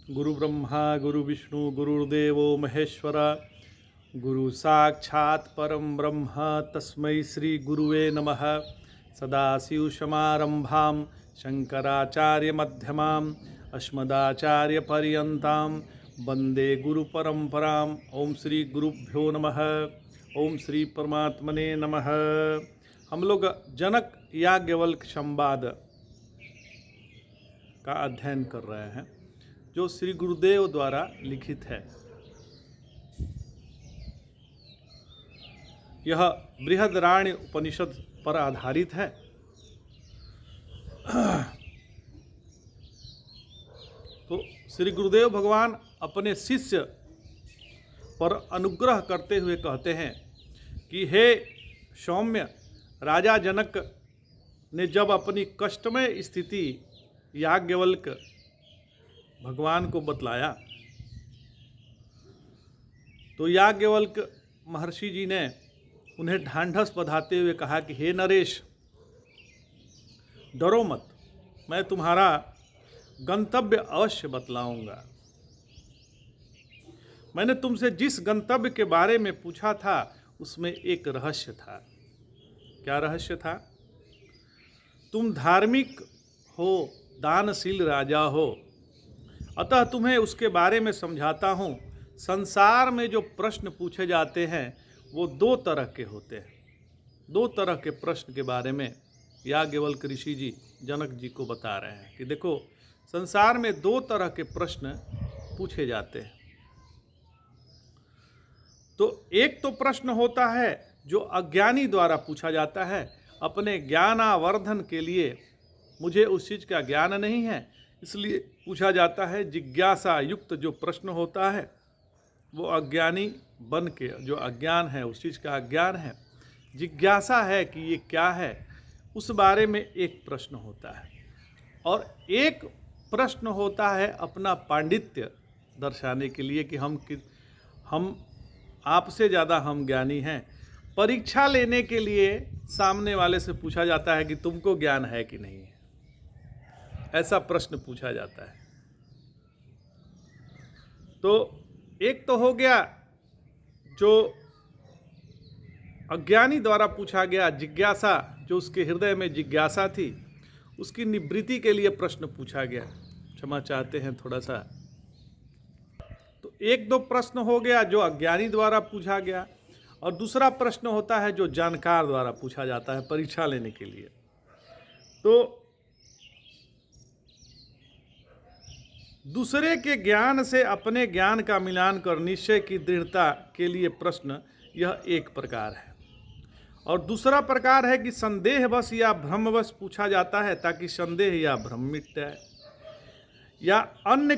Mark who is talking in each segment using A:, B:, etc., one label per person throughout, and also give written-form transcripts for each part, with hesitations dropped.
A: गुरु ब्रह्मा गुरु विष्णु गुरुर्देवो महेश्वर गुरु साक्षात् परम ब्रह्म तस्मै श्री गुरुवे नमः। सदाशिवसमारंभां शंकराचार्य मध्यमाम् अस्मदाचार्यपर्यन्तां वन्दे गुरुपरम्पराम्। ओम श्री गुरुभ्यो नमः। ओम श्री परमात्मने नमः। हम लोग जनक याज्ञवल्क्य संवाद का अध्ययन कर रहे हैं जो श्री गुरुदेव द्वारा लिखित है। यह बृहदराण्य उपनिषद पर आधारित है। तो श्री गुरुदेव भगवान अपने शिष्य पर अनुग्रह करते हुए कहते हैं कि हे सौम्य, राजा जनक ने जब अपनी कष्टमय स्थिति याज्ञवल्क्य भगवान को बतलाया तो याज्ञवल्क्य महर्षि जी ने उन्हें ढांढस बंधाते हुए कहा कि हे नरेश, डरो मत, मैं तुम्हारा गंतव्य अवश्य बतलाऊंगा। मैंने तुमसे जिस गंतव्य के बारे में पूछा था उसमें एक रहस्य था। क्या रहस्य था? तुम धार्मिक हो, दानशील राजा हो, अतः तुम्हें उसके बारे में समझाता हूँ। संसार में जो प्रश्न पूछे जाते हैं वो दो तरह के होते हैं। दो तरह के प्रश्न के बारे में याज्ञवल्क्य ऋषि जी जनक जी को बता रहे हैं कि देखो, संसार में दो तरह के प्रश्न पूछे जाते हैं। तो एक तो प्रश्न होता है जो अज्ञानी द्वारा पूछा जाता है, अपने ज्ञानावर्धन के लिए। मुझे उस चीज़ का ज्ञान नहीं है इसलिए पूछा जाता है। जिज्ञासा युक्त जो प्रश्न होता है वो अज्ञानी बन के, जो अज्ञान है उस चीज़ का अज्ञान है, जिज्ञासा है कि ये क्या है, उस बारे में एक प्रश्न होता है। और एक प्रश्न होता है अपना पांडित्य दर्शाने के लिए कि हम आपसे ज़्यादा हम ज्ञानी हैं। परीक्षा लेने के लिए सामने वाले से पूछा जाता है कि तुमको ज्ञान है कि नहीं है, ऐसा प्रश्न पूछा जाता है। तो एक तो हो गया जो अज्ञानी द्वारा पूछा गया, जिज्ञासा, जो उसके हृदय में जिज्ञासा थी उसकी निवृत्ति के लिए प्रश्न पूछा गया। क्षमा चाहते हैं थोड़ा सा। तो एक दो प्रश्न हो गया जो अज्ञानी द्वारा पूछा गया, और दूसरा प्रश्न होता है जो जानकार द्वारा पूछा जाता है परीक्षा लेने के लिए। तो दूसरे के ज्ञान से अपने ज्ञान का मिलान कर निश्चय की दृढ़ता के लिए प्रश्न, यह एक प्रकार है। और दूसरा प्रकार है कि संदेहवश या भ्रमवश पूछा जाता है ताकि संदेह या भ्रम मिट जाए। या अन्य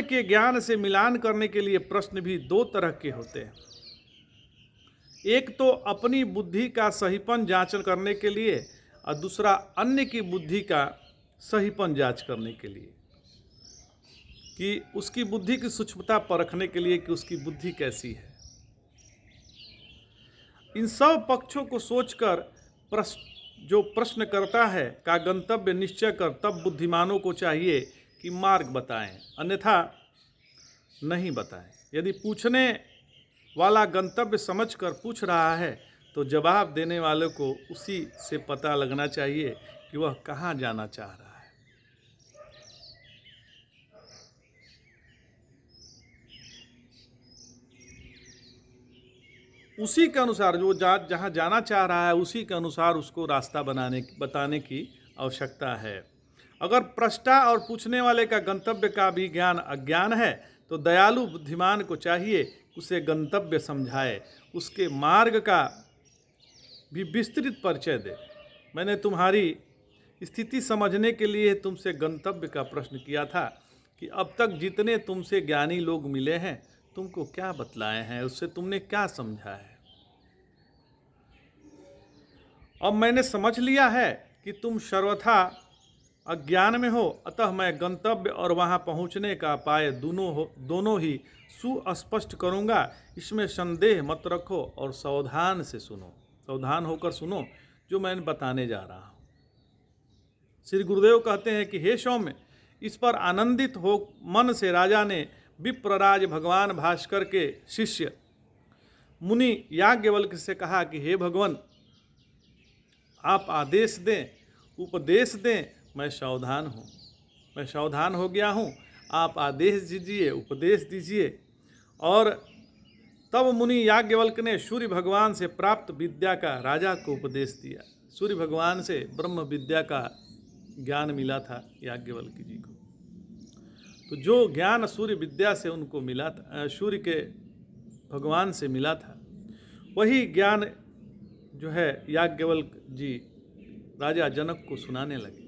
A: के ज्ञान से मिलान करने के लिए प्रश्न भी दो तरह के होते हैं। एक तो अपनी बुद्धि का सहीपन जांच करने के लिए, और दूसरा अन्य की बुद्धि का सहीपन जांच करने के लिए, कि उसकी बुद्धि की सूक्ष्मता परखने के लिए कि उसकी बुद्धि कैसी है। इन सब पक्षों को सोचकर जो प्रश्न करता है का गंतव्य निश्चय कर तब बुद्धिमानों को चाहिए कि मार्ग बताएं, अन्यथा नहीं बताएं। यदि पूछने वाला गंतव्य समझकर पूछ रहा है तो जवाब देने वाले को उसी से पता लगना चाहिए कि वह कहाँ जाना चाह रहा है। उसी के अनुसार जो जहाँ जाना चाह रहा है उसी के अनुसार उसको रास्ता बताने की आवश्यकता है। अगर प्रष्टा और पूछने वाले का गंतव्य का भी ज्ञान अज्ञान है तो दयालु बुद्धिमान को चाहिए उसे गंतव्य समझाए, उसके मार्ग का भी विस्तृत परिचय दे। मैंने तुम्हारी स्थिति समझने के लिए तुमसे गंतव्य का प्रश्न किया था कि अब तक जितने तुमसे ज्ञानी लोग मिले हैं तुमको क्या बतलाए हैं, उससे तुमने क्या समझा है। अब मैंने समझ लिया है कि तुम सर्वथा अज्ञान में हो, अतः मैं गंतव्य और वहाँ पहुँचने का उपाय दोनों ही सुस्पष्ट करूँगा। इसमें संदेह मत रखो और सावधान होकर सुनो जो मैं बताने जा रहा हूँ। श्री गुरुदेव कहते हैं कि हे सौम्य, इस पर आनंदित हो मन से राजा ने विप्रराज भगवान भास्कर के शिष्य मुनि याज्ञवल्क्य से कहा कि हे भगवान, आप आदेश दें, उपदेश दें, मैं सावधान हूँ, मैं सावधान हो गया हूँ, आप आदेश दीजिए, उपदेश दीजिए। और तब मुनि याज्ञवल्क्य ने सूर्य भगवान से प्राप्त विद्या का राजा को उपदेश दिया। सूर्य भगवान से ब्रह्म विद्या का ज्ञान मिला था याज्ञवल्क्य जी को। तो जो ज्ञान सूर्य विद्या से उनको मिला था, सूर्य के भगवान से मिला था, वही ज्ञान जो है याज्ञवल्क्य जी राजा जनक को सुनाने लगे।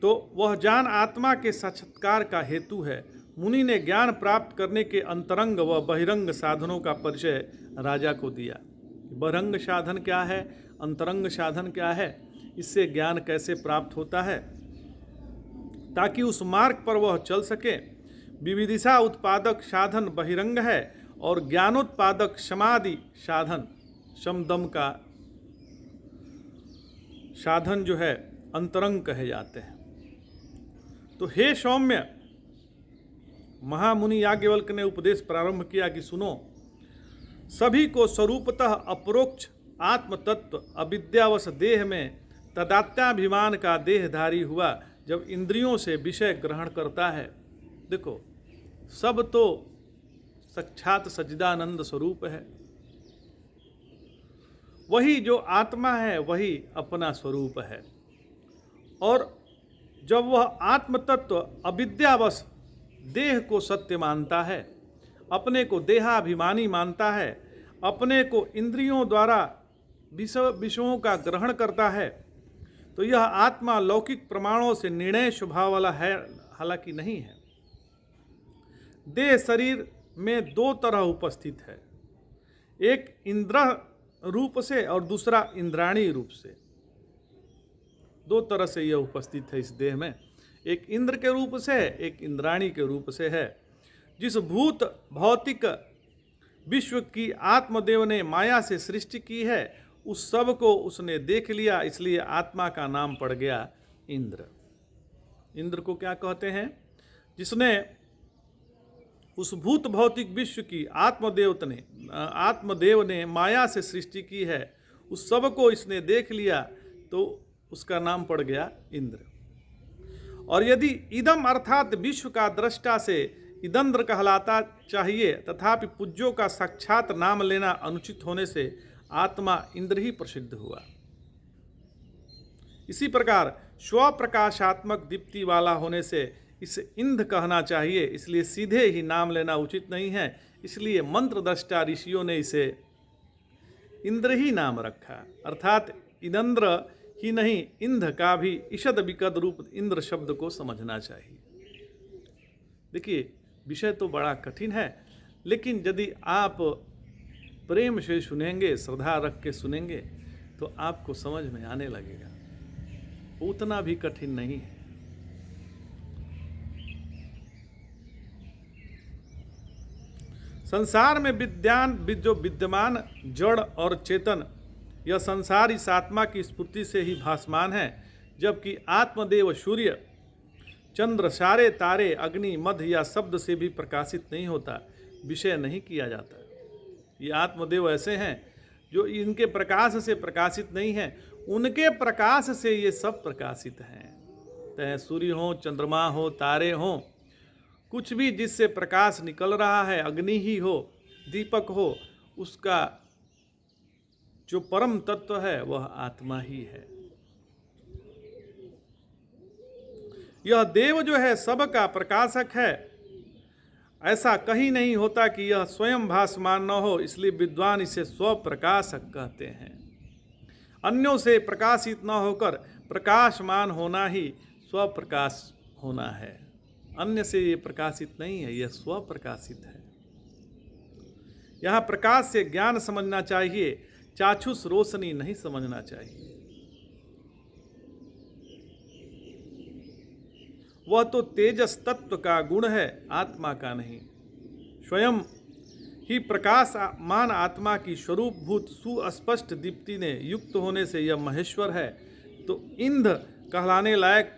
A: तो वह ज्ञान आत्मा के साक्षात्कार का हेतु है। मुनि ने ज्ञान प्राप्त करने के अंतरंग व बहिरंग साधनों का परिचय राजा को दिया। बहिरंग साधन क्या है, अंतरंग साधन क्या है, इससे ज्ञान कैसे प्राप्त होता है, ताकि उस मार्ग पर वह चल सके। विविदिशा उत्पादक साधन बहिरंग है और ज्ञानोत्पादक समाधि साधन, शमदम का साधन जो है अंतरंग कहे जाते हैं। तो हे सौम्य, महामुनि याज्ञवल्क्य ने उपदेश प्रारंभ किया कि सुनो, सभी को स्वरूपतः अपरोक्ष आत्म तत्व अविद्यावश देह में तदात्म्याभिमान का देहधारी हुआ जब इंद्रियों से विषय ग्रहण करता है। देखो, सब तो साक्षात सच्चिदानंद स्वरूप है, वही जो आत्मा है वही अपना स्वरूप है। और जब वह आत्म तत्व अविद्यावश देह को सत्य मानता है, अपने को देहाभिमानी मानता है, अपने को इंद्रियों द्वारा विषयों का ग्रहण करता है, तो यह आत्मा लौकिक प्रमाणों से निर्णय स्वभाव वाला है, हालांकि नहीं है। देह शरीर में दो तरह उपस्थित है, एक इंद्र रूप से और दूसरा इंद्राणी रूप से। दो तरह से यह उपस्थित है इस देह में, एक इंद्र के रूप से है, एक इंद्राणी के रूप से है। जिस भूत भौतिक विश्व की आत्मदेव ने माया से सृष्टि की है, उस सब को उसने देख लिया, इसलिए आत्मा का नाम पड़ गया इंद्र। इंद्र को क्या कहते हैं? जिसने उस भूत भौतिक विश्व की आत्मदेव ने माया से सृष्टि की है, उस सब को इसने देख लिया, तो उसका नाम पड़ गया इंद्र। और यदि इदम अर्थात विश्व का दृष्टा से इदंद्र कहलाता चाहिए, तथापि पूज्यों का साक्षात नाम लेना अनुचित होने से आत्मा इंद्र ही प्रसिद्ध हुआ। इसी प्रकार स्वप्रकाशात्मक दीप्ति वाला होने से इसे इंद्र कहना चाहिए, इसलिए सीधे ही नाम लेना उचित नहीं है। इसलिए मंत्र दृष्टा ऋषियों ने इसे इंद्र ही नाम रखा। अर्थात इदंद्र ही नहीं, इंद्र का भी ईषद विकद रूप इंद्र शब्द को समझना चाहिए। देखिए, विषय तो बड़ा कठिन है, लेकिन यदि आप प्रेम से सुनेंगे, श्रद्धा रख के सुनेंगे, तो आपको समझ में आने लगेगा। उतना भी कठिन नहीं है। संसार में जो विद्यमान जड़ और चेतन, यह संसार इस आत्मा की स्फूर्ति से ही भासमान है, जबकि आत्मदेव सूर्य, चंद्र, सारे तारे, अग्नि, मध्य या शब्द से भी प्रकाशित नहीं होता, विषय नहीं किया जाता। ये आत्मदेव ऐसे हैं जो इनके प्रकाश से प्रकाशित नहीं हैं, उनके प्रकाश से ये सब प्रकाशित हैं। चाहे सूर्य हो, चंद्रमा हो, तारे हो, कुछ भी जिससे प्रकाश निकल रहा है, अग्नि ही हो, दीपक हो, उसका जो परम तत्व है वह आत्मा ही है। यह देव जो है सबका प्रकाशक है। ऐसा कहीं नहीं होता कि यह स्वयं भासमान न हो, इसलिए विद्वान इसे स्वप्रकाशक कहते हैं। अन्यों से प्रकाशित न होकर प्रकाशमान होना ही स्वप्रकाश होना है। अन्य से ये प्रकाशित नहीं है, यह स्वप्रकाशित है। यहाँ प्रकाश से ज्ञान समझना चाहिए, चाक्षुष रोशनी नहीं समझना चाहिए। वह तो तेजस तत्व का गुण है, आत्मा का नहीं। स्वयं ही प्रकाशमान आत्मा की स्वरूपभूत सुस्पष्ट दीप्ति ने युक्त होने से यह महेश्वर है, तो इंद्र कहलाने लायक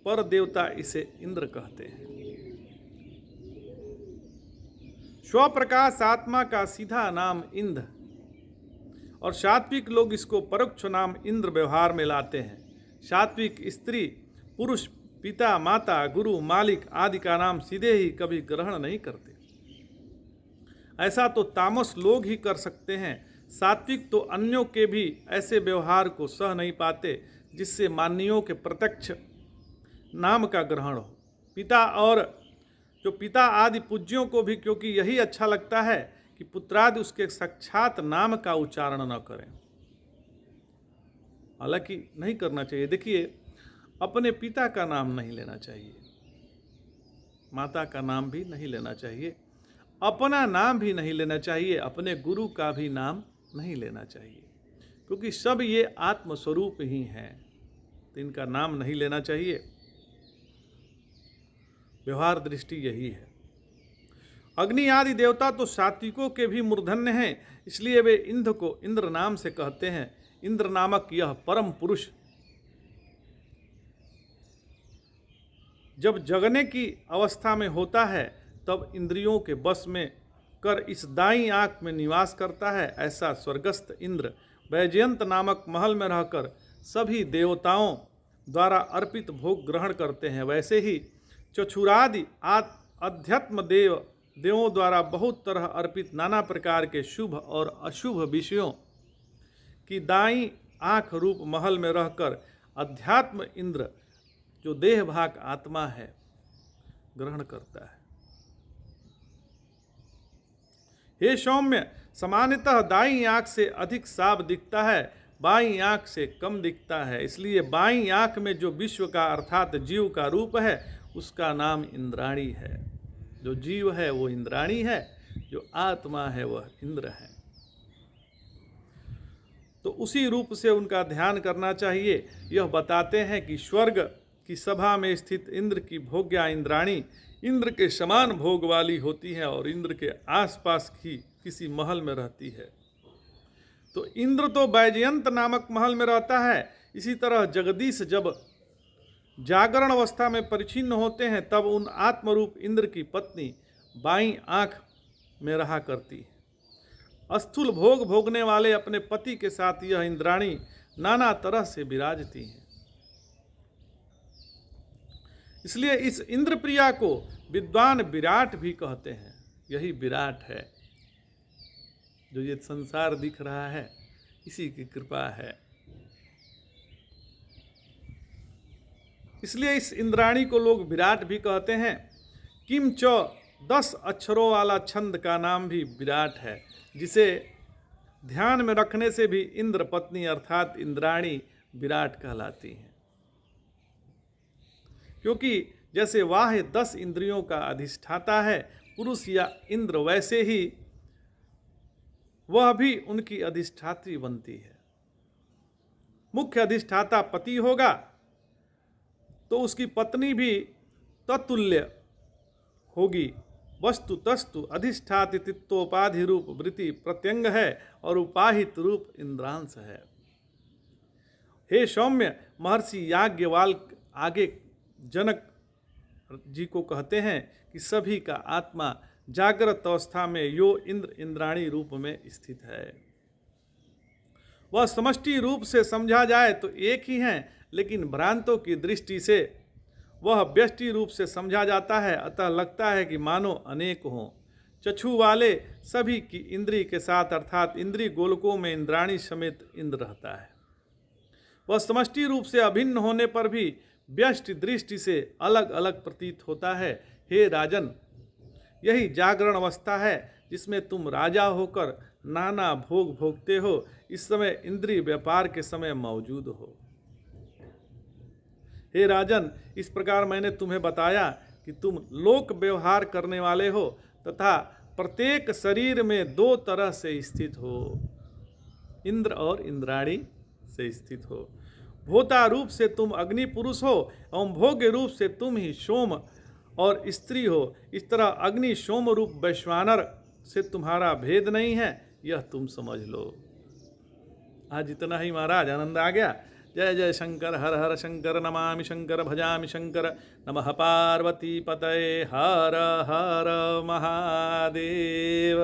A: पर देवता इसे इंद्र कहते हैं। स्वप्रकाश आत्मा का सीधा नाम इंद्र, और सात्विक लोग इसको परोक्ष नाम इंद्र व्यवहार में लाते हैं। सात्विक स्त्री, पुरुष, पिता, माता, गुरु, मालिक आदि का नाम सीधे ही कभी ग्रहण नहीं करते। ऐसा तो तामस लोग ही कर सकते हैं। सात्विक तो अन्यों के भी ऐसे व्यवहार को सह नहीं पाते जिससे मान्यों के प्रत्यक्ष नाम का ग्रहण हो। पिता और जो पिता आदि पूज्यों को भी क्योंकि यही अच्छा लगता है कि पुत्रादि उसके साक्षात नाम का उच्चारण न करें। हालांकि नहीं करना चाहिए। देखिए, अपने पिता का नाम नहीं लेना चाहिए, माता का नाम भी नहीं लेना चाहिए, अपना नाम भी नहीं लेना चाहिए, अपने गुरु का भी नाम नहीं लेना चाहिए, क्योंकि सब ये आत्मस्वरूप ही हैं, तो इनका नाम नहीं लेना चाहिए। व्यवहार दृष्टि यही है। अग्नि आदि देवता तो सात्विकों के भी मूर्धन्य हैं, इसलिए वे इंद्र को इंद्र नाम से कहते हैं। इंद्र नामक यह परम पुरुष जब जगने की अवस्था में होता है तब इंद्रियों के बस में कर इस दाईं आंख में निवास करता है। ऐसा स्वर्गस्थ इंद्र वैजयंत नामक महल में रहकर सभी देवताओं द्वारा अर्पित भोग ग्रहण करते हैं। वैसे ही चक्षुरादि अध्यात्म देवों द्वारा बहुत तरह अर्पित नाना प्रकार के शुभ और अशुभ विषयों की दाईं आंख रूप महल में रहकर अध्यात्म इंद्र जो देह भाग आत्मा है ग्रहण करता है। हे सौम्य, सामान्यतः दाईं आंख से अधिक साफ दिखता है, बाईं आंख से कम दिखता है। इसलिए बाईं आंख में जो विश्व का अर्थात जीव का रूप है उसका नाम इंद्राणी है। जो जीव है वो इंद्राणी है, जो आत्मा है वह इंद्र है। तो उसी रूप से उनका ध्यान करना चाहिए। यह बताते हैं कि स्वर्ग की सभा में स्थित इंद्र की भोग्या इंद्राणी इंद्र के समान भोग वाली होती है और इंद्र के आसपास की किसी महल में रहती है। तो इंद्र तो वैजयंत नामक महल में रहता है। इसी तरह जगदीश जब जागरण अवस्था में परिच्छिन्न होते हैं तब उन आत्मरूप इंद्र की पत्नी बाईं आंख में रहा करती है। स्थूल भोग भोगने वाले अपने पति के साथ यह इंद्राणी नाना तरह से विराजती हैं। इसलिए इस इंद्र प्रिया को विद्वान विराट भी कहते हैं। यही विराट है, जो ये संसार दिख रहा है इसी की कृपा है। इसलिए इस इंद्राणी को लोग विराट भी कहते हैं। किम च 10 अक्षरों वाला छंद का नाम भी विराट है, जिसे ध्यान में रखने से भी इंद्र पत्नी अर्थात इंद्राणी विराट कहलाती हैं। क्योंकि जैसे वाह 10 इंद्रियों का अधिष्ठाता है पुरुष या इंद्र, वैसे ही वह भी उनकी अधिष्ठात्री बनती है। मुख्य अधिष्ठाता पति होगा तो उसकी पत्नी भी तत्तुल्य होगी। वस्तु तस्तु अधिष्ठातित्वोपाधि रूप वृत्ति प्रत्यंग है और उपाहित रूप इंद्रांश है। हे सौम्य, महर्षि याज्ञवल्क्य आगे जनक जी को कहते हैं कि सभी का आत्मा जागृत अवस्था में यो इंद्र इंद्राणी रूप में स्थित है। वह समष्टि रूप से समझा जाए तो एक ही हैं, लेकिन भ्रांतों की दृष्टि से वह व्यष्टि रूप से समझा जाता है। अतः लगता है कि मानो अनेक हों। चक्षु वाले सभी की इंद्री के साथ अर्थात इंद्री गोलकों में इंद्राणी समेत इंद्र रहता है। वह समष्टि रूप से अभिन्न होने पर भी व्यष्टि दृष्टि से अलग अलग प्रतीत होता है। हे राजन, यही जागरण अवस्था है जिसमें तुम राजा होकर नाना भोग भोगते हो। इस समय इंद्रिय व्यापार के समय मौजूद हो। हे राजन, इस प्रकार मैंने तुम्हें बताया कि तुम लोक व्यवहार करने वाले हो तथा प्रत्येक शरीर में 2 तरह से स्थित हो, इंद्र और इंद्राणी से स्थित हो। भोता रूप से तुम अग्नि पुरुष हो एवं भोग्य रूप से तुम ही सोम और स्त्री हो। इस तरह अग्नि सोम रूप वैश्वानर से तुम्हारा भेद नहीं है, यह तुम समझ लो। आज इतना ही महाराज, आनंद आ गया। जय जय शंकर, हर हर शंकर, नमामि शंकर, भजामि शंकर, नमः पार्वती पतये, हर हर महादेव।